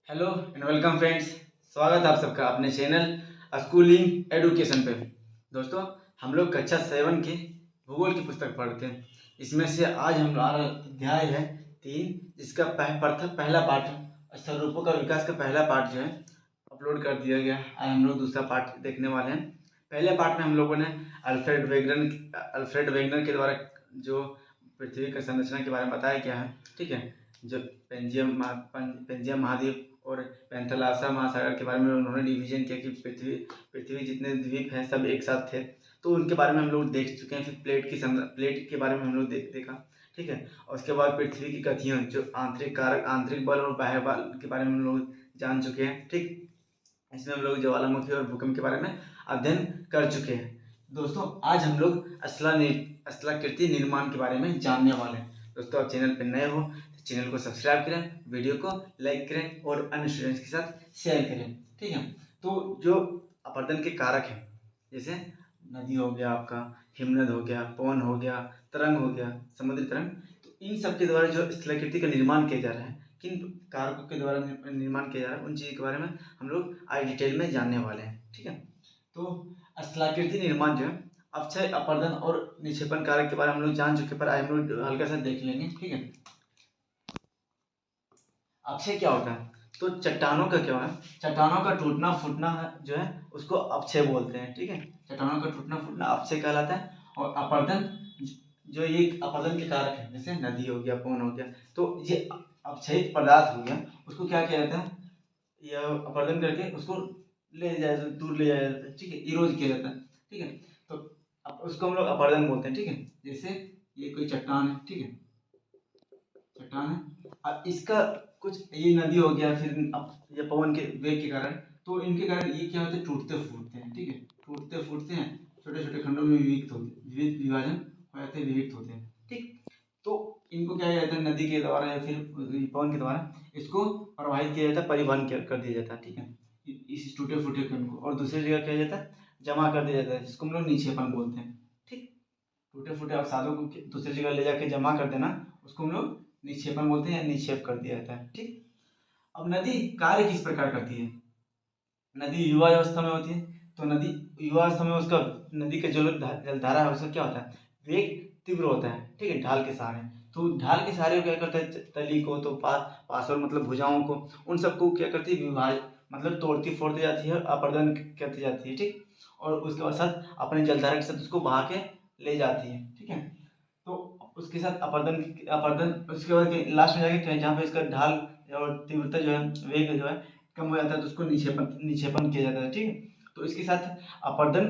Hello and welcome friends. स्वागत है आप सबका अपने चैनल स्कूलिंग एडुकेशन पे। दोस्तों, हम लोग कक्षा 7 की भूगोल की पुस्तक पढ़ते हैं। इसमें से आज हमारा अध्याय है 3, जिसका पहला पार्ट स्वरूपों का विकास का पहला पार्ट जो है अपलोड कर दिया गया। आज हम लोग दूसरा पार्ट देखने वाले हैं। पहले पार्ट में हम लोगों ने अल्फ्रेड वेगनर के द्वारा जो पृथ्वी का संरचना के बारे में बताया गया है, ठीक है। जो पेंजियम महाद्वीप और पैंथालासा महासागर के बारे में उन्होंने डिवीजन किया कि पृथ्वी जितने द्वीप हैं सब एक साथ थे, तो उनके बारे में हम लोग देख चुके हैं। फिर प्लेट के बारे में हम लोग देखा, ठीक है। और उसके बाद पृथ्वी की गतियाँ, जो आंतरिक कारक, आंतरिक बल और बाह्य बल के बारे में हम लोग जान चुके हैं, ठीक। इसमें हम लोग ज्वालामुखी और भूकंप के बारे में अध्ययन कर चुके हैं। दोस्तों, आज हम लोग स्थलाकृति निर्माण के बारे में जानने वाले हैं। दोस्तों, आप चैनल पर नए हो तो चैनल को सब्सक्राइब करें, वीडियो को लाइक करें और अन्य स्टूडेंट्स के साथ शेयर करें, ठीक है। तो जो अपरदन के कारक हैं, जैसे नदी हो गया, आपका हिमनद हो गया, पवन हो गया, तरंग हो गया, समुद्री तरंग, तो इन सब के द्वारा जो स्थलाकृति का निर्माण किया जा रहा है, किन कारकों के द्वारा निर्माण किया जा रहा है, उन चीज़ों के बारे में हम लोग आज डिटेल में जानने वाले हैं, ठीक है। तो स्थलाकृति निर्माण जो है अपक्षय, अपरदन और निक्षेपण कारक के बारे में हम लोग जान चुके, पर आज हम लोग हल्का सा देख लेंगे, ठीक है। अपक्षय क्या होता है? तो चट्टानों का क्या है, चट्टानों का टूटना फूटना जो है उसको अपक्षय बोलते हैं, ठीक है। चट्टानों का टूटना फूटना अपक्षय कहलाता है। और अपरदन, जो ये अपरदन के कारक है, जैसे नदी हो गया, पवन हो गया, तो ये अपक्षयित पदार्थ हो गया, उसको क्या किया जाता है, यह अपरदन करके उसको दूर ले जाया जाता है, ठीक है, इरोज किया जाता है, ठीक है। तो अब उसको हम लोग अपरदन बोलते हैं, ठीक है। जैसे ये कोई चट्टान है, ठीक है, चट्टान है, अब इसका कुछ, ये नदी हो गया, फिर ये पवन के वेग के कारण, तो इनके कारण ये क्या होते हैं, टूटते फूटते हैं, ठीक है, टूटते फूटते हैं, छोटे छोटे खंडों में विभाजन हो जाते हैं, विविक्त होते हैं, ठीक। तो इनको क्या किया जाता है, नदी के द्वारा या फिर पवन के द्वारा इसको प्रवाहित किया जाता है, परिवहन कर दिया जाता है, ठीक है, इस टूटे फूटे खंड को। और दूसरी जगह क्या जाता है, जमा कर दिया जाता है, जिसको हम लोग निक्षेपण बोलते हैं, ठीक। टूटे फूटे अवसादों को दूसरी जगह ले जाके जमा कर देना, उसको हम लोग निक्षेपण बोलते हैं, या निक्षेप कर दिया जाता है, ठीक। अब नदी कार्य किस प्रकार करती है? नदी युवा अवस्था में होती है, तो नदी युवा अवस्था में उसका, नदी का जलधारा है उसका क्या होता है, वेग तीव्र होता है, ठीक है, ढाल के सहारे। तो ढाल के सहारे क्या करता है, तली को, तो पार्श्व मतलब भुजाओं को, उन सबको क्या करती है, मतलब तोड़ती फोड़ती जाती है, अपरदन करती जाती है, ठीक। और उसके बाद साथ अपने जलधारा के साथ उसको बहा के ले जाती है, ठीक है। तो उसके साथ अपरदन उसके बाद लास्ट में जाके जहाँ पे इसका ढाल और तीव्रता जो है, वेग जो है कम हो जाता है, तो उसको निक्षेपण किया जाता है, ठीक है। तो इसके साथ अपरदन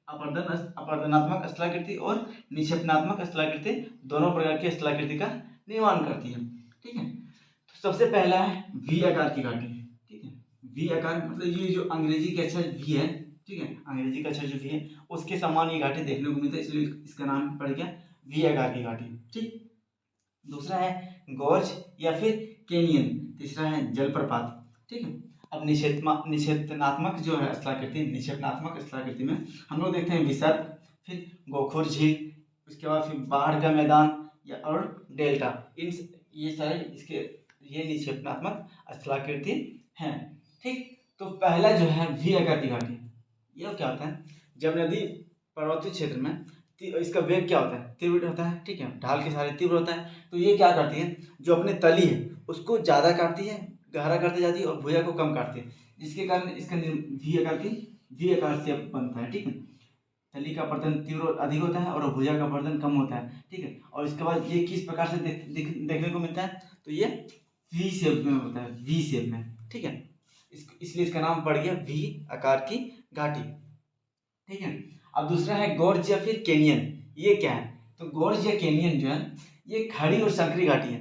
अपरदनात्मक स्थलाकृति और निक्षेपणात्मक स्थलाकृति दोनों प्रकार की स्थलाकृति का निर्माण करती है, ठीक है। तो सबसे पहला है वी आकार की घाटी, ठीक है। वी आकार मतलब ये जो अंग्रेजी के अक्षर वी है, ठीक है, अंग्रेजी का अक्षर जो वी है उसके समान ये घाटी देखने को मिलता है, इसलिए इसका नाम पड़ गया वी आकार की घाटी, ठीक। दूसरा है गॉर्ज या फिर कैनियन, तीसरा है जलप्रपात, ठीक है। अब निषेधनात्मक जो है स्थलाकृति, निषेधनात्मक स्थलाकृति में हम लोग देखते हैं विसर्ग, फिर गोखुर झील, उसके बाद फिर बाढ़ का मैदान या और डेल्टा, इन ये सारे इसके ये निषेधनात्मक स्थलाकृति हैं, ठीक। तो पहला जो है वी आकार की घाटी, यह क्या होता है, जब नदी पर्वतीय क्षेत्र में इसका वेग क्या होता है, तीव्र होता है, ठीक है, ढाल के सहारे तीव्र होता है, तो ये क्या करती है, जो अपने तली है उसको ज़्यादा काटती है, गहरा करती जाती है, और भुजा को कम काटती है, जिसके कारण इसका वी आकार से बनता है, ठीक है। तली का अपरदन तीव्र अधिक होता है और भुजा का अपरदन कम होता है, ठीक है। और इसके बाद ये किस प्रकार से देखने को मिलता है, तो ये वी शेप में होता है, वी शेप में, ठीक है। इसलिए इसका नाम पड़ गया वी आकार की घाटी, ठीक है। अब दूसरा है गोर्ज या फिर कैनियन, ये क्या है, तो गोर्ज या कैनियन जो है ये खड़ी और संकरी घाटी है,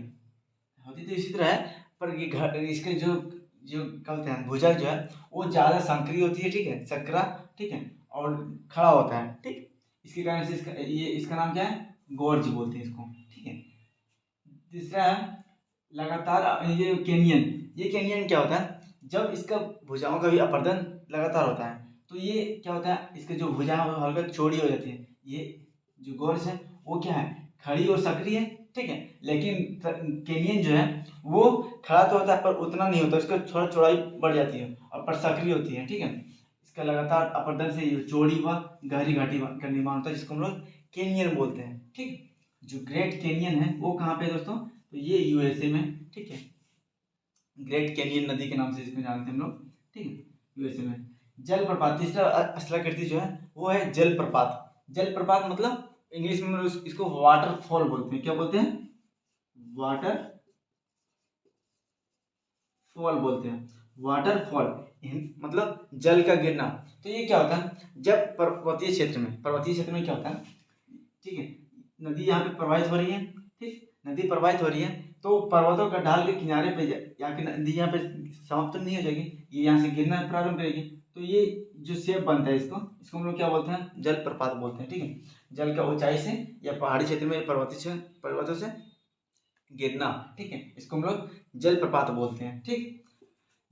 होती तो इसी तरह है, पर ये इसके जो जो क्या बोलते हैं, भुजा जो है वो ज़्यादा संकरी होती है, ठीक है, सकरा, ठीक है, और खड़ा होता है, ठीक। इसके कारण से इसका नाम क्या है, गोर्ज बोलते हैं इसको, ठीक है। तीसरा है लगातार, ये कैनियन क्या होता है, जब इसका भुजाओं का भी अपरदन लगातार होता है, तो ये क्या होता है, इसके जो भुजा है वो हल्का चौड़ी हो जाती है, ये जो गोर्ज है वो क्या है, खड़ी और सक्रिय है, ठीक है। लेकिन कैनियन जो है वो खड़ा तो होता है पर उतना नहीं होता, उसका थोड़ा चौड़ाई बढ़ जाती है और पर सक्रिय होती है, ठीक है। इसका लगातार अपरदन से चौड़ी व गहरी घाटी का निर्माण होता है, जिसको हम लोग कैनियन बोलते हैं, ठीक। जो ग्रेट कैनियन है वो कहाँ पे है दोस्तों, तो ये यूएसए में, ठीक है। ग्रेट कैनियन नदी के नाम से इसको जानते हैं हम लोग, ठीक है, यूएसए में। जलप्रपात, तीसरा स्थलाकृति जो है वो है जलप्रपात। जलप्रपात मतलब इंग्लिश में इसको वाटरफॉल बोलते हैं। क्या बोलते हैं, वाटर फॉल बोलते हैं, वाटरफॉल मतलब जल का गिरना। तो ये क्या होता है, जब पर्वतीय क्षेत्र में क्या होता है, ठीक है, नदी यहाँ पे प्रवाहित हो रही है, ठीक, नदी प्रवाहित हो रही है तो पर्वतों का ढाल के किनारे पे जाके नदी यहाँ पे समाप्त तो नहीं हो जाएगी, ये यहाँ से गिरना प्रारंभ करेगी। तो ये जो शेप बनता है इसको हम लोग क्या बोलते हैं, जलप्रपात बोलते हैं, ठीक है। जल का ऊंचाई से या पहाड़ी क्षेत्र में पर्वतों से गिरना, ठीक है, इसको हम लोग जलप्रपात बोलते हैं, ठीक।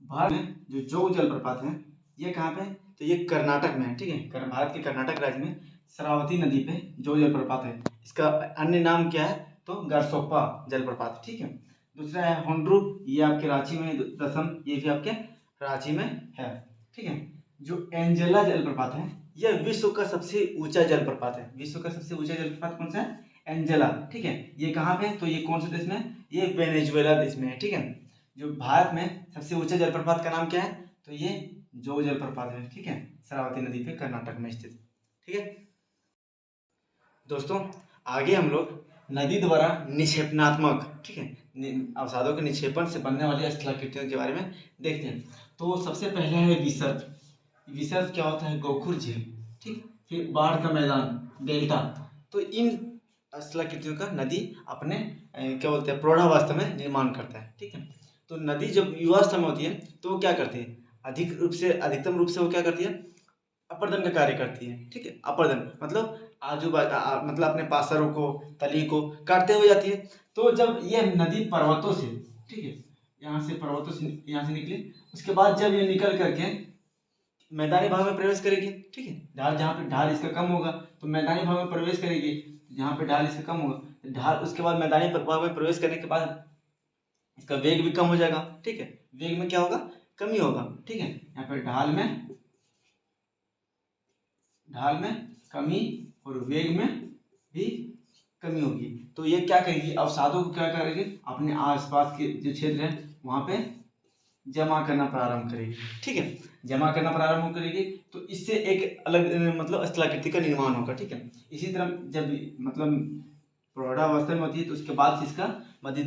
भारत में जो जोग जलप्रपात है ये कहाँ पे, तो ये कर्नाटक में है, ठीक है। भारत के कर्नाटक राज्य में शरावती नदी पे जोग जलप्रपात है। इसका अन्य नाम क्या है, तो गरसोप्पा जलप्रपात, ठीक है। दूसरा है होंड्रू, ये आपके रांची में, दसम ये भी आपके रांची में है, ठीक है। जो एंजेला जलप्रपात है यह विश्व का सबसे ऊंचा जलप्रपात है। विश्व का सबसे ऊंचा जलप्रपात कौन सा है, एंजेला, ठीक है। ये कहाँ पे, तो ये कौन से देश में, ये वेनेजुएला देश में है, ठीक है। जो भारत में सबसे ऊंचा जलप्रपात का नाम क्या है, तो ये जोग जलप्रपात है, ठीक है, शरावती नदी पे कर्नाटक में स्थित, ठीक है। दोस्तों आगे हम लोग नदी द्वारा निक्षेपणात्मक, ठीक है, अवसादों के निक्षेपण से बनने वाली स्थलाकृतियों के बारे में देखते हैं। तो सबसे पहला है विसर्ग। विसर्ग क्या होता है, गोखुर झील, ठीक। फिर बाढ़ का मैदान, डेल्टा। तो इन स्थलाकृतियों का नदी अपने क्या बोलते हैं, प्रौढ़ावस्था में निर्माण करता है, ठीक है। तो नदी जब युवावस्था में होती है तो वो क्या करती है, अधिकतम रूप से वो क्या करती है, अपर्दन का कार्य करती है, ठीक है। अपर्दन मतलब मतलब अपने पासरों को, तली को काटते हुए जाती है। तो जब ये नदी पर्वतों से, ठीक है, यहाँ से निकली, उसके बाद जब ये निकल करके मैदानी भाग में प्रवेश करेगी, ठीक है, ढाल जहाँ पे ढाल इसका कम होगा तो मैदानी भाग में प्रवेश करेगी, जहाँ पे ढाल इसका कम होगा ढाल, उसके बाद मैदानी भाग में प्रवेश करने के बाद इसका वेग भी कम हो जाएगा, ठीक है। वेग में क्या होगा, कमी होगा, ठीक है। यहाँ पे ढाल में कमी और वेग में भी कमी होगी। तो ये क्या करेगी, अवसादों को क्या करेगी, अपने आसपास के जो क्षेत्र है वहां पे जमा करना प्रारंभ करेगी, ठीक है। जमा करना प्रारंभ करेगी तो इससे एक अलग मतलब स्थलाकृति का निर्माण होगा, ठीक है। इसी तरह जब मतलब प्रौढ़ावस्था में होती है तो उसके बाद से इसका नदी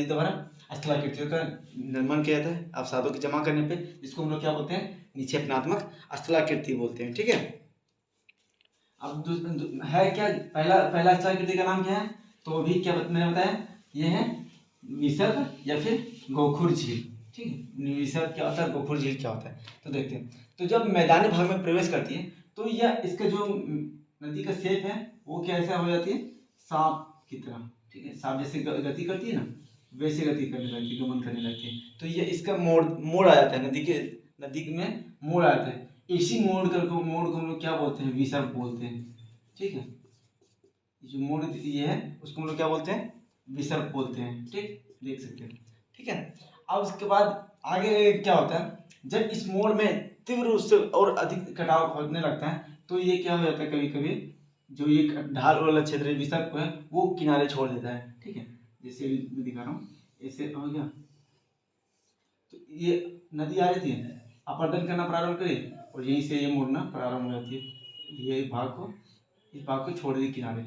द्वारा स्थलाकृतियों का निर्माण किया जाता है अवसादों के जमा करने पे, जिसको हम लोग क्या बोलते हैं, निक्षेपणात्मक स्थलाकृति बोलते हैं, ठीक है। अब है क्या, पहला स्थलाकृति का नाम क्या है, तो अभी क्या मैंने बताया, ये है विसर्ग या फिर गोखुर झील, ठीक है। विसर्ग क्या होता है, गोखुर झील क्या होता है, तो देखते हैं। तो जब मैदानी भाग में प्रवेश करती है तो यह इसका जो नदी का शेप है वो कैसा हो जाती है, सांप की तरह, ठीक है। सांप जैसे गति करती है ना, वैसे गति करने लगती है, गमन करने लगती है। तो ये इसका मोड़ आ जाता है, नदी में मोड़ आ जाता है। इसी मोड़ को हम लोग क्या बोलते हैं, विसर्ग बोलते हैं, ठीक है। जो मोड़ ये है उसको हम लोग क्या बोलते हैं, विसर्ग बोलते हैं, ठीक, देख सकते हैं, ठीक है। अब उसके बाद आगे क्या होता है, जब इस मोड़ में तीव्र रूप से और अधिक कटाव होने लगता है तो ये क्या हो जाता है, कभी कभी जो ये ढाल वाला क्षेत्र है विसर्ग है वो किनारे छोड़ देता है, ठीक है। जैसे मैं दिखा रहा हूँ, ऐसे हो गया, तो ये नदी आ जाती है, अपर्दन करना प्रारंभ करे और यहीं से ये मुड़ना प्रारंभ हो जाती है। ये इस भाग को छोड़ दिए किनारे,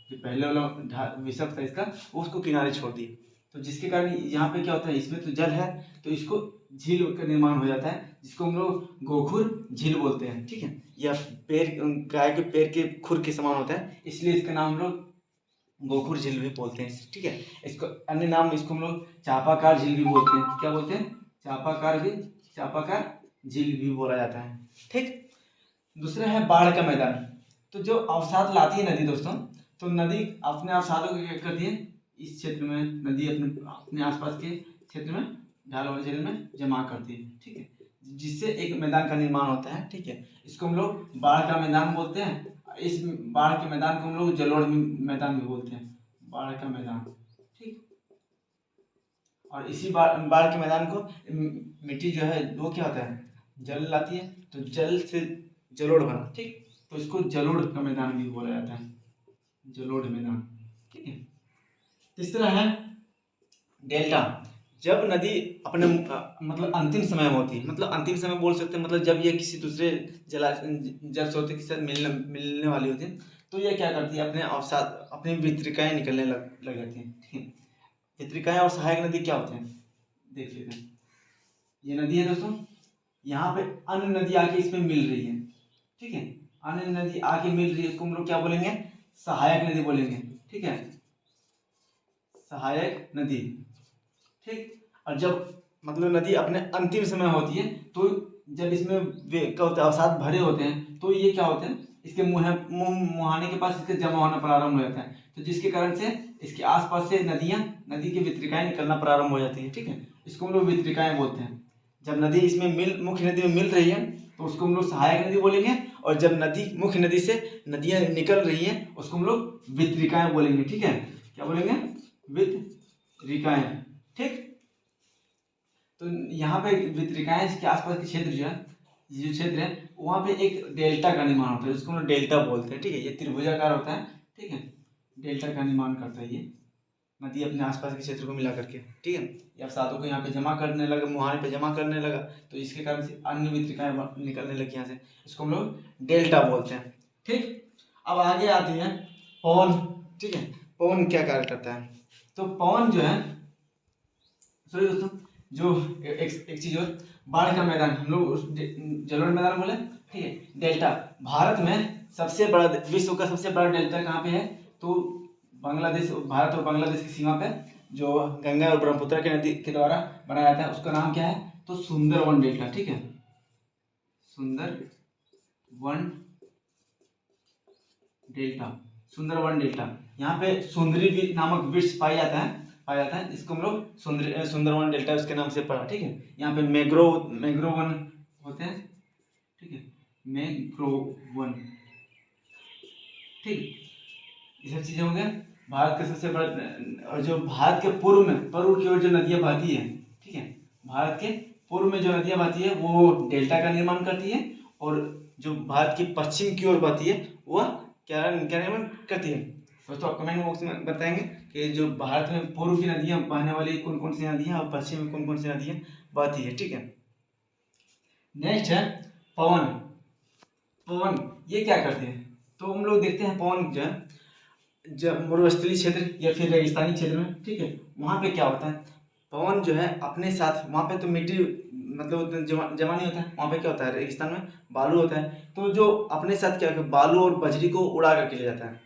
जो पहले वाला विसर्ग था इसका वो उसको किनारे छोड़ दिए। तो जिसके कारण यहाँ पे क्या होता है, इसमें तो जल है तो इसको झील का निर्माण हो जाता है, जिसको हम लोग गोखुर झील बोलते हैं, ठीक है। यह गाय के पैर के खुर के समान होता है, इसलिए इसका नाम हम लोग गोखुर झील भी बोलते हैं, ठीक है। इसको अन्य नाम इसको हम लोग चापाकार झील भी बोलते हैं। क्या बोलते हैं, चापाकार झील भी बोला जाता है, ठीक। दूसरा है बाढ़ का मैदान। तो जो अवसाद लाती है नदी दोस्तों, तो नदी अपने अवसादों को क्या करती है, इस क्षेत्र में नदी अपने आसपास के क्षेत्र में, ढाल वाले क्षेत्र में जमा करती है, ठीक है, जिससे एक मैदान का निर्माण होता है, ठीक है। इसको हम लोग बाढ़ का मैदान बोलते हैं। इस बाढ़ के मैदान को हम लोग जलोढ़ मैदान भी बोलते हैं, बाढ़ का मैदान, और इसी बाढ़ के मैदान को मिट्टी जो है वो क्या होता है, जल लाती है, तो जल से जलोढ़ बना, ठीक, तो इसको जलोढ़ का मैदान भी बोला जाता है, जलोढ़ मैदान, ठीक है। तीसरा है डेल्टा। जब नदी अपने मतलब अंतिम समय में होती है, मतलब अंतिम समय बोल सकते हैं, मतलब जब ये किसी दूसरे जल स्रोत के साथ मिलने वाली होती है, तो ये क्या करती है, अपने अवसाद अपनी वितरिकाएं निकलने लग जाती हैं, ठीक है। वितरिकाएं और सहायक नदी क्या होते हैं, देख लेते हैं। ये नदी है दोस्तों, यहाँ पे अन्य नदी आके इसमें मिल रही है, ठीक है, अन्य नदी आके मिल रही है, उसको हम लोग क्या बोलेंगे, सहायक नदी बोलेंगे, ठीक है, सहायक नदी, ठीक। और जब मतलब नदी अपने अंतिम समय होती है, तो जब इसमें वे क्या होता है, अवसाद भरे होते हैं, तो ये क्या होते हैं, इसके मुहाने के पास इसके जमा होना प्रारंभ हो जाता है, तो जिसके कारण से इसके आसपास से नदी की वितरिकाएं निकलना प्रारंभ हो जाती है, ठीक है, इसको हम लोग वितरिकाएं बोलते हैं। जब नदी इसमें मुख्य नदी में मिल रही है, तो उसको हम लोग सहायक नदी बोलेंगे, और जब नदी मुख्य नदी से नदियां निकल रही हैं, उसको हम लोग वितरिकाएं बोलेंगे, ठीक है, क्या बोलेंगे, वितरिकाएं, ठीक। तो यहाँ पे वितरिकाएं के आसपास के क्षेत्र जो है, ये जो क्षेत्र है, वहाँ पे एक डेल्टा का निर्माण होता है, जिसको हम लोग डेल्टा बोलते हैं, ठीक है, ये त्रिभुजाकार होता है, ठीक है, डेल्टा का निर्माण करता है ये नदी अपने आसपास के क्षेत्र को मिला करके, ठीक है। ये अवसादों को यहाँ पे जमा करने लगा, मुहाने पे जमा करने लगा, तो इसके कारण से अन्य वितरिकाएं निकलने लगी यहाँ से, इसको हम लोग डेल्टा बोलते हैं, ठीक। अब आगे आती है पवन, ठीक है, पवन क्या कार्य करता है, तो पवन जो है, सॉरी दोस्तों, जो एक चीज और, बाढ़ का मैदान हम लोग जलोढ़ मैदान बोले, ठीक है। डेल्टा, भारत में सबसे बड़ा, विश्व का सबसे बड़ा डेल्टा कहाँ पे है, तो बांग्लादेश, भारत और बांग्लादेश की सीमा पे जो गंगा और ब्रह्मपुत्र की नदी के द्वारा बनाया जाता है, उसका नाम क्या है, तो सुंदरवन डेल्टा, ठीक है, सुंदरवन डेल्टा, सुंदरवन डेल्टा। यहाँ पे सुंदरी नामक वृक्ष पाया जाता है, इसको हम लोग सुंदरवन डेल्टा उसके नाम से पढ़ा, ठीक है। यहाँ पे मैंग्रोव वन होते हैं, ठीक है, मैंग्रोव वन, ठीक, ये सब चीजें हो गया। भारत का सबसे बड़ा, और जो भारत के पूर्व की ओर जो नदियां बहती है, ठीक है, भारत के पूर्व में जो नदियां बहती है वो डेल्टा का निर्माण करती है, और जो भारत की पश्चिम की ओर बहती है वह क्या निर्माण करती है। दोस्तों आप कमेंट बॉक्स में बताएंगे कि जो भारत में पूर्व की नदियां बहने वाली कौन कौन सी नदियां, और पश्चिम में कौन कौन सी नदियां बहती है, ठीक है। नेक्स्ट है पवन। पवन ये क्या करते हैं, तो हम लोग देखते हैं पवन जो है, जब मरुस्थलीय क्षेत्र या फिर रेगिस्तानी क्षेत्र में, ठीक है, वहाँ पे क्या होता है, पवन जो है अपने साथ, वहाँ पे तो मिट्टी मतलब जमा नहीं होता है, वहाँ पे क्या होता है, रेगिस्तान में बालू होता है, तो जो अपने साथ क्या बालू और बजरी को उड़ा करके ले जाता है,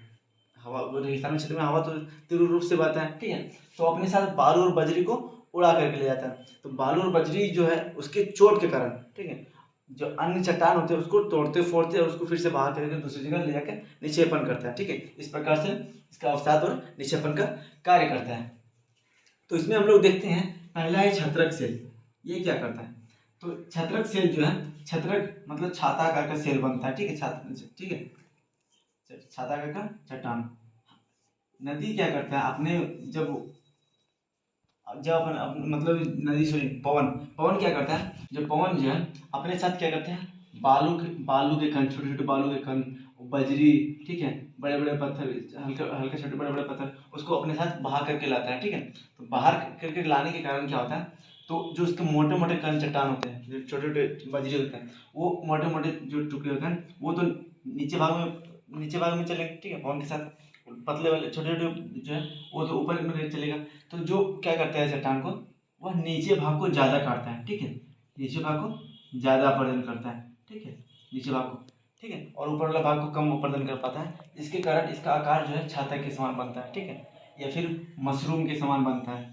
हवा, रेगिस्तानी क्षेत्र में हवा तो तीव्र रूप से बहता है, ठीक है, तो अपने साथ बालू और बजरी को उड़ा करके ले जाता है, तो बालू और बजरी जो है उसके चोट के कारण, ठीक है, जो अन्य चट्टान होते हैं उसको तोड़ते फोड़ते और उसको फिर से बाहर करके दूसरी जगह ले जाकर निक्षेपण करता है, ठीक है, इस प्रकार से इसका अवसाद और निक्षेपण का कार्य करता है। तो इसमें हम लोग देखते हैं, पहला है छत्रक सेल। ये क्या करता है, तो छत्रक सेल जो है, छत्रक मतलब छाता आकार का सेल बनता है, ठीक है, ठीक है, छाता आकार का चट्टान। नदी क्या करता है, अपने जब जब मतलब नदी, सॉरी, पवन क्या करता है, जो पवन जो है अपने साथ क्या करते हैं, बालू के कण, छोटे छोटे बालू के कण, बजरी, ठीक है, बड़े बड़े पत्थर, हल्के हल्के छोटे बड़े बड़े पत्थर, उसको अपने साथ बहा करके लाता है, ठीक है। तो बाहर करके लाने के कारण क्या होता है, तो जो उसके मोटे मोटे कण चट्टान होते हैं, जो छोटे छोटे बजरी होते हैं, वो मोटे मोटे जो टुकड़े होते हैं, वो तो नीचे भाग में चलेंगे, ठीक है, पवन के साथ। पतले वाले छोटे छोटे जो है वो तो ऊपर में चलेगा, तो जो क्या करता है चट्टान को, वह नीचे भाग को ज़्यादा काटता है, ठीक है, नीचे भाग को ज़्यादा अपर्दन करता है, ठीक है, नीचे भाग को, ठीक है, और ऊपर वाला भाग को कम अपर्दन कर पाता है, इसके कारण इसका आकार जो है छाता के समान बनता है, ठीक है, या फिर मशरूम के समान बनता है,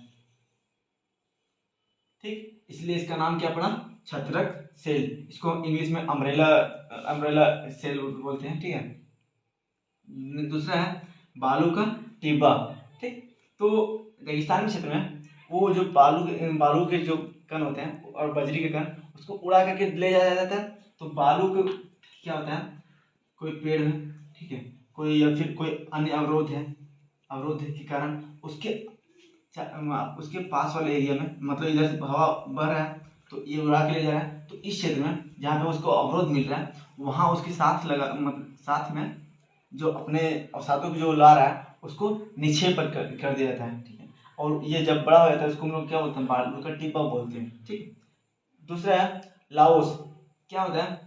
ठीक, इसलिए इसका नाम क्या पड़ा, छत्रक सेल। इसको इंग्लिश में अम्ब्रेला सेल बोलते हैं, ठीक है। दूसरा है बालू का टिब्बा, ठीक, तो रेगिस्तानी क्षेत्र में वो जो बालू के जो कण होते हैं और बजरी के कण, उसको उड़ा करके ले जाया जाता है, तो बालू को क्या होता है, कोई पेड़ है, ठीक है, कोई या फिर कोई अन्य अवरोध के कारण उसके उसके पास वाले एरिया में, मतलब इधर से हवा बह रहा है तो ये उड़ा के ले जा रहा है, तो इस क्षेत्र में जहाँ पे उसको अवरोध मिल रहा है वहाँ उसके साथ लगा, मतलब साथ में जो अपने अवसादों को जो ला रहा है उसको निक्षेप कर दिया जाता है, ठीक है। और ये जब बड़ा हो जाता है उसको हम लोग क्या बोलते हैं, बालू का टिब्बा बोलते हैं, ठीक है। दूसरा है लाओस। क्या होता है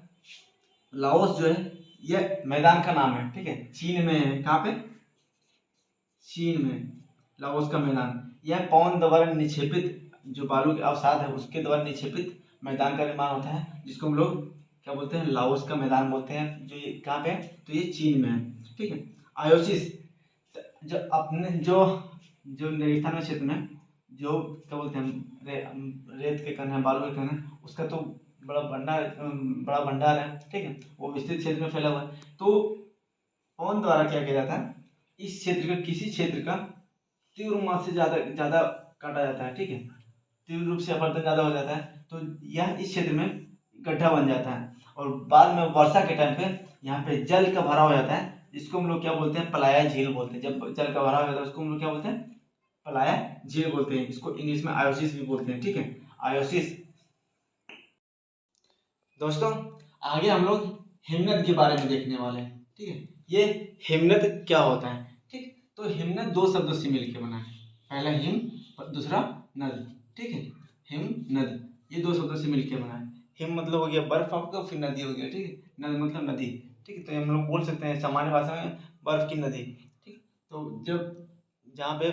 लाओस, जो है ये मैदान का नाम है, ठीक है। चीन में है, कहाँ पे, चीन में लाओस का मैदान। यह पवन द्वारा निक्षेपित जो बालू के अवसाद है उसके द्वारा निक्षेपित मैदान का निर्माण होता है, जिसको हम लोग क्या बोलते हैं, लाओस का मैदान बोलते हैं। जो ये कहाँ पे है, तो ये चीन में है, ठीक है। आयोसिस, जो अपने जो जो रेगिस्तान में क्षेत्र में जो क्या बोलते हैं रेत के कण है, बालू के कण है, उसका तो बड़ा भंडार है, ठीक है। वो विस्तृत क्षेत्र में फैला हुआ है। तो पवन द्वारा क्या किया जाता है, इस क्षेत्र का, किसी क्षेत्र का तीव्र मात्रा से ज्यादा काटा जाता है, ठीक है। तीव्र रूप से अपरदन ज्यादा हो जाता है तो यह इस क्षेत्र में गड्ढा बन जाता है, और बाद में वर्षा के टाइम पे यहाँ पे जल का भराव हो जाता है, जिसको हम लोग क्या बोलते हैं, पलाया झील बोलते हैं। जब जल का भराव हो जाता है उसको हम लोग क्या बोलते हैं, पलाया झील बोलते हैं। इसको इंग्लिश में आयोसिस भी बोलते हैं, ठीक है, आयोसिस। दोस्तों आगे हम लोग हिमनद के बारे में देखने वाले हैं, ठीक है। ये हिमनद क्या होता है, ठीक। तो हिमनद दो शब्दों से मिलकर बना है, पहला हिम और दूसरा नद, ठीक है। हिम नद, ये दो शब्दों से मिलकर बना है। हिम मतलब हो गया बर्फ आपका, फिर नदी हो गया, ठीक है। नद मतलब नदी, ठीक है। तो हम लोग बोल सकते हैं सामान्य भाषा में बर्फ की नदी, ठीक। तो जब जहाँ पे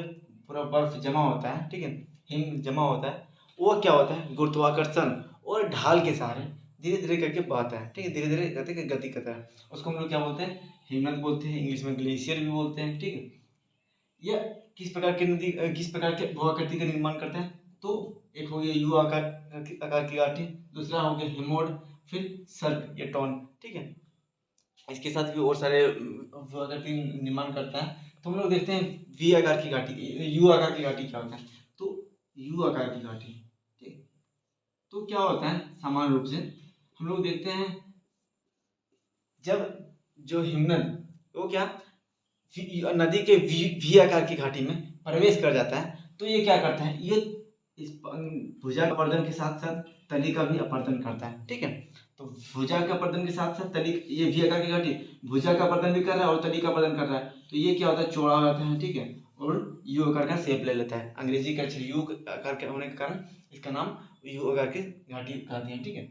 पूरा बर्फ जमा होता है, ठीक है, हिम जमा होता है, वो क्या होता है, गुरुत्वाकर्षण और ढाल के सहारे धीरे धीरे करके बहता है, ठीक है, धीरे धीरे करके गति करता है। उसको हम लोग क्या बोलते हैं, हिमनद बोलते हैं, इंग्लिश में ग्लेशियर भी बोलते हैं, ठीक है। यह किस प्रकार की नदी, किस प्रकार के भूआकृति का निर्माण करता है, तो एक हो गया यू आकार की गाठी, दूसरा हो गया हिमोड, फिर सर्प या टॉन, ठीक है। इसके साथ भी और सारे भूआकृति निर्माण करता है। तो हम लोग देखते हैं वी आकार की घाटी, यू आकार की घाटी क्या होता है, तो यू आकार की घाटी, ठीक। तो क्या होता है सामान्य रूप से हम लोग देखते हैं, जब जो हिमनद वो क्या नदी के वी आकार की घाटी में प्रवेश कर जाता है, तो ये क्या करता है, ये इस भुजा के अपर्दन के साथ साथ तली का भी अपर्दन करता है, ठीक है। तो भुजा के अपर्दन के साथ साथ तली, ये वी आकार की घाटी भुजा का अपर्दन भी कर रहा है और तली का अपर्दन कर रहा है, तो ये क्या होता है, चौड़ा हो जाता है, ठीक है, और यू आकार का शेप ले लेता है। अंग्रेजी का अक्षर यू आकार के होने के कारण इसका नाम यू आकार की घाटी कहते हैं, ठीक है।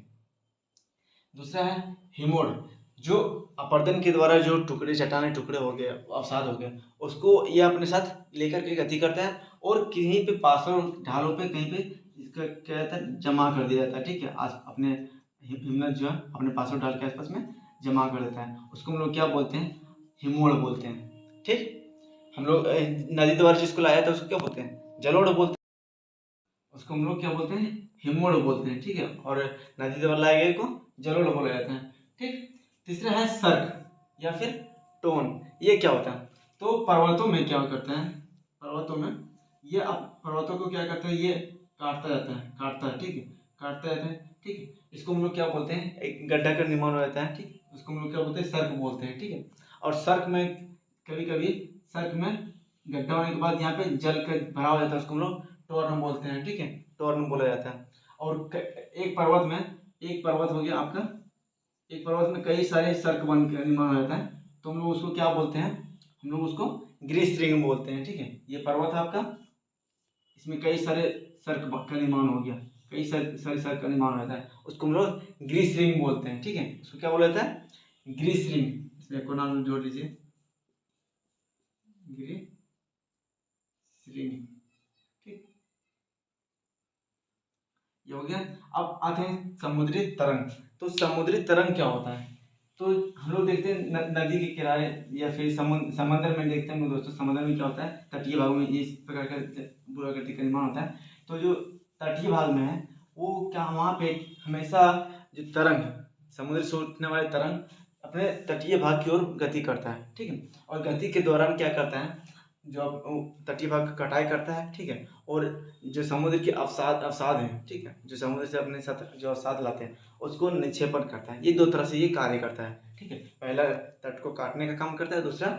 दूसरा है हिमोड, जो अपर्दन के द्वारा जो टुकड़े, चट्टाने टुकड़े हो गए, अवसाद हो गए, उसको ये अपने साथ लेकर के गति करता है और कहीं पे पाथरों ढालों पे कहीं पे इसका क्या रहता है, जमा कर दिया जाता है, ठीक है। आज अपने हिमनद जो है अपने पाथरों ढाल के आसपास में जमा कर देता है, उसको हम लोग क्या बोलते हैं, हिमोड़ बोलते हैं, ठीक। हम लोग नदी द्वारा जिसको लाया था उसको क्या बोलते हैं, जलोढ़ बोलते हैं, उसको हम लोग क्या बोलते हैं, हिमोड़ बोलते हैं, ठीक है। और नदी द्वारा लाए गए को जलोढ़ बोला जाता है, ठीक। तीसरा है सर्क या फिर टोन। ये क्या होता है, तो पर्वतों में क्या करता है, पर्वतों में ये पर्वतों को क्या करता है, ये काटता जाता है, काटता है, ठीक है, काटता जाता है, ठीक है। इसको हम लोग क्या बोलते हैं, एक गड्ढा का निर्माण हो जाता है, ठीक, उसको हम लोग क्या बोलते हैं, सर्क बोलते हैं, ठीक है। और सर्क में कभी कभी सर्क में गड्ढा होने के बाद यहाँ पे जल का भरा हो जाता है, उसको हम लोग टॉर्न बोलते हैं, ठीक है, टॉर्न बोला जाता है। और एक पर्वत में, एक पर्वत हो गया आपका, एक पर्वत में कई सारे सर्क बन के निर्माण हो जाता है, तो हम लोग उसको क्या बोलते हैं, हम लोग उसको ग्रीष्म बोलते हैं, ठीक है। ये पर्वत है आपका, इसमें कई सारे सर्क का निर्माण हो गया, कई सारे सर्क का निर्माण हो जाता है, उसको हम लोग ग्रीष्म बोलते हैं, ठीक है। उसको क्या बोला जाता है, ग्रीष्म। इसमें को नाम जोड़ लीजिए, ग्रीष्म, ठीक, ये हो गया। अब आते हैं समुद्री तरंग। तो समुद्री तरंग क्या होता है, तो हम लोग देखते हैं नदी के किनारे या फिर समंदर में देखते हैं दोस्तों, समंदर में क्या होता है, तटीय भागों में इस प्रकार का भूआकृति का निर्माण होता है। तो जो तटीय भाग में है वो क्या, वहाँ पे हमेशा जो तरंग है, समुद्र से उठने वाले तरंग अपने तटीय भाग की ओर गति करता है, ठीक है। और गति के दौरान क्या करता है, जो तटीय भाग का कटाई करता है, ठीक है। और जो समुद्र के अवसाद अवसाद हैं, ठीक है, जो समुद्र से अपने साथ जो अवसाद लाते हैं उसको निक्षेपण करता है। ये दो तरह से ये कार्य करता है, ठीक है। पहला तट को काटने का काम करता है, दूसरा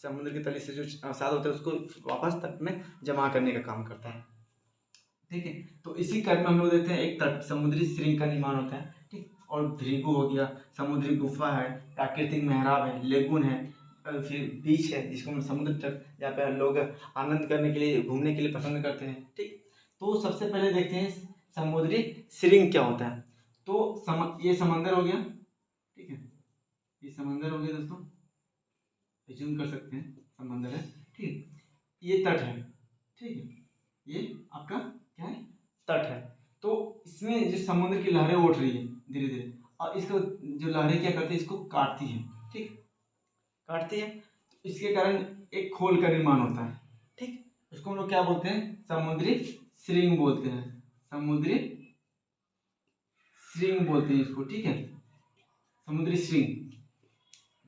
समुद्र की तली से जो अवसाद होता है उसको वापस तट में जमा करने का काम करता है। ठीक है, तो इसी क्रम में हम लोग देखते हैं एक तट समुद्री श्रृंग का निर्माण होता है। ठीक, और भृगु हो गया, समुद्री गुफा है, प्राकृतिक मेहराब है, लेगुन है, फिर बीच है जिसको हम समुद्र तट जहाँ पे लोग आनंद करने के लिए घूमने के लिए पसंद करते हैं। ठीक, तो सबसे पहले देखते हैं समुद्री श्रृंग क्या होता है। तो ये समंदर हो गया। ठीक है, ये समंदर हो गया दोस्तों, एज्यूम कर सकते हैं समंदर है। ठीक, ये तट है। ठीक है, ये आपका क्या है, तट है। तो इसमें जो समुद्र की लहरें उठ रही है धीरे धीरे, और इसको जो लहरें क्या करती है, इसको काटती है। ठीक, काटती है, तो इसके कारण एक खोल का निर्माण होता है। ठीक, उसको हम लोग क्या बोलते हैं, समुद्री श्रृंग बोलते हैं, समुद्री श्रृंग बोलते हैं इसको। ठीक है, समुद्री श्रृंग।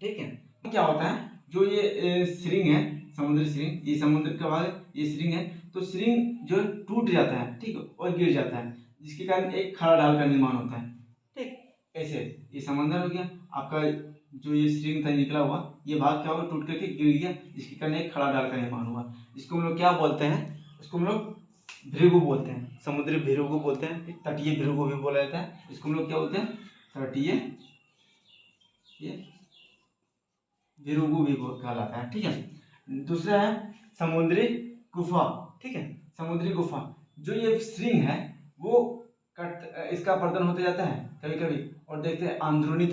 ठीक है, तो क्या होता है, जो ये श्रृंग है, समुद्री श्रृंग, ये समुद्र का भाग है, ये श्रृंग है, तो श्रृंग जो टूट जाता है। ठीक है, और गिर जाता है, जिसके कारण एक खड़ा ढाल का निर्माण होता है। ठीक, ऐसे ये समंदर हो गया आपका, जो ये श्रृंग था निकला हुआ, ये भाग क्या होगा, टूट करके गिर गया, जिसके कारण एक खड़ा ढाल का निर्माण हुआ, जिसको हम लोग क्या बोलते हैं, उसको हम लोग भृगु बोलते हैं, समुद्री भृगु बोलते हैं, तटीय भृगु भी बोला जाता है। इसको हम लोग क्या बोलते हैं, तटीय ये भृगु भी कहलाता है। ठीक है, दूसरा है समुद्री गुफा। ठीक है, समुद्री गुफा, जो ये श्रृंग है वो इसका अपरदन होते जाता है कभी कभी, और देखते हैं अंदरूनी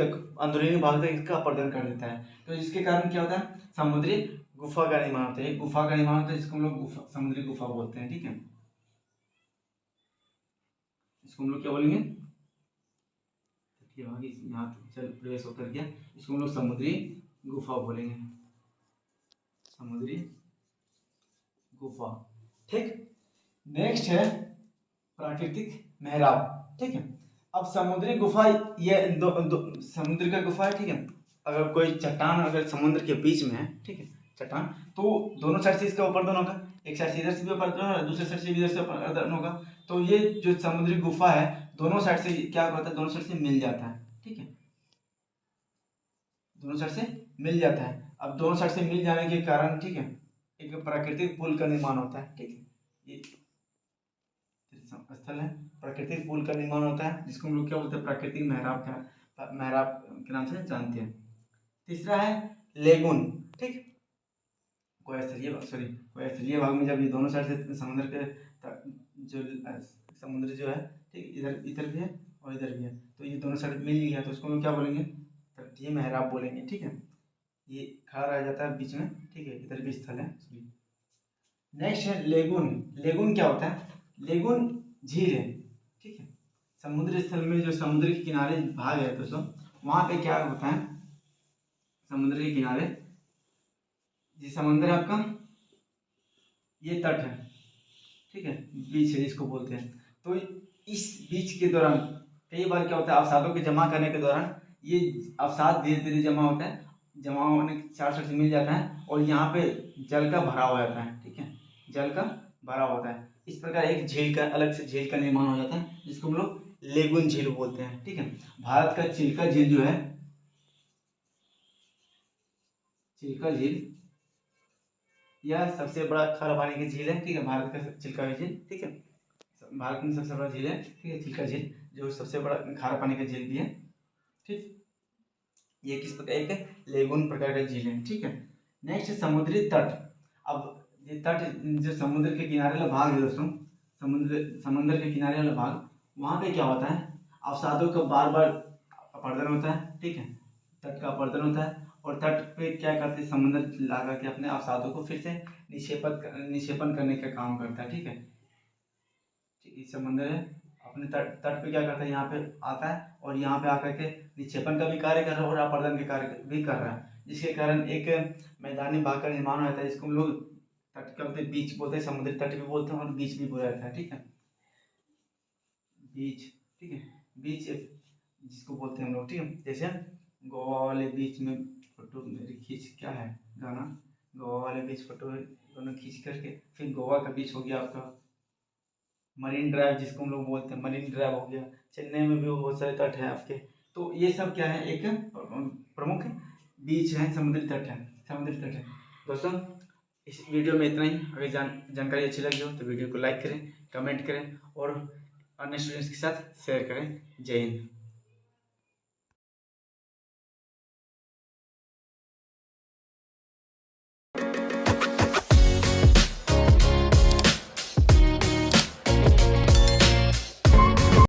भाग तक इसका अपरदन कर देता है, तो जिसके कारण क्या होता है, समुद्री गुफा का निर्माण होता है, गुफा का निर्माण होता है, जिसको हम लोग समुद्री गुफा बोलते हैं। ठीक है, इसको हम लोग क्या बोलेंगे, यहाँ चल प्रवेश होकर गया, इसको हम लोग समुद्री गुफा बोलेंगे, समुद्री गुफा। ठीक, नेक्स्ट है प्राकृतिक मेहराब। ठीक है, अब समुद्री गुफा, ये समुद्र का गुफा है। ठीक है, अगर कोई चट्टान अगर समुद्र के बीच में है, ठीक है, चट्टान, तो दोनों साइड से इसका अपरदन होगा, एक साइड से इधर से भी अपरदन होगा, दूसरे साइड से भी इधर से अपरदन होगा, तो ये जो समुद्री गुफा है दोनों साइड से क्या होता है, दोनों साइड से मिल जाता है। ठीक है, दोनों साइड से मिल जाता है। अब दोनों साइड से मिल जाने के कारण, ठीक है, एक प्राकृतिक पुल का निर्माण होता है। ठीक है, ये स्थल है, प्राकृतिक पुल का निर्माण होता है, जिसको हम लोग क्या बोलते हैं, प्राकृतिक मेहराब के नाम से जानते हैं। तीसरा है लेगुन। ठीक, कोई भाग में जब ये दोनों साइड से समुद्र के जो समुद्र जो है, ठीक, इधर इधर भी है और इधर भी है, तो ये दोनों साइड मिल गया, तो उसको हम क्या बोलेंगे, तटीय मेहराब बोलेंगे। ठीक है, ये खड़ा रह जाता है बीच में। ठीक है, इधर भी स्थल है। नेक्स्ट है लेगुन। लेगुन क्या होता है, लेगुन झील है। ठीक है, समुद्र स्थल में जो समुद्र के किनारे भाग है दोस्तों, वहां पे क्या होता है, समुद्र के किनारे, ये समुद्र है आपका, ये तट है। ठीक है, बीच है जिसको बोलते हैं, तो इस बीच के दौरान कई बार क्या होता है, अवसादों के जमा करने के दौरान ये अवसाद धीरे धीरे जमा होता है, जमा होने के चार से मिल जाता है, और यहाँ पे जल का भराव हो जाता है। ठीक है, जल का भराव होता है, इस प्रकार एक झील का, अलग से झील का निर्माण हो जाता है, जिसको हम लोग लेगुन झील बोलते हैं। ठीक है, भारत का चिल्का झील जो है, चिल्का झील यह सबसे बड़ा खारा पानी की झील है। ठीक है, भारत का चिल्का झील। ठीक है, भारत में सबसे बड़ा झील है। ठीक है, चिल्का झील जो सबसे बड़ा खारा पानी का झील भी है। ठीक, ये किस प्रकार, एक लेगुन प्रकार का झील है। ठीक है, नेक्स्ट समुद्री तट। अब ये तट जो समुद्र के किनारे वाला भाग है दोस्तों, समुद्र के किनारे वाला भाग, वहाँ पे क्या होता है, अवसादों का बार बार अपरदन होता है। ठीक है, तट का अपरदन होता है, और तट पे क्या करते हैं, समुद्र ला के अपने अवसादों को फिर से निक्षेपण करने का काम करता है। ठीक है, समुद्र है, अपने तट पे क्या करता है, यहाँ पे आता है, और यहाँ पे आकर के निक्षेपण का भी कार्य कर रहा है और अपरदन के कार्य भी कर रहा है, जिसके कारण एक मैदानी भाग का निर्माण हो जाता है, जिसको हम लोग तट का बीच बोलते हैं, समुद्री तट भी बोलते हैं और बीच भी बोला जाता है। ठीक है, बीच। ठीक है, बीच जिसको बोलते हैं हम लोग। ठीक है, जैसे गोवा वाले बीच में फोटो मेरी खींच, क्या है गाना, गोवा वाले बीच फोटो दोनों खींच करके, फिर गोवा का बीच हो गया आपका मरीन ड्राइव, जिसको हम लोग बोलते हैं मरीन ड्राइव हो गया, चेन्नई में भी बहुत सारे तट हैं आपके, तो ये सब क्या है, एक प्रमुख बीच है, समुद्री तट है, समुद्री तट है। दोस्तों इस वीडियो में इतना ही। अगर जानकारी अच्छी लगी हो तो वीडियो को लाइक करें, कमेंट करें और अन्य स्टूडेंट्स के साथ शेयर करें। जय हिंद।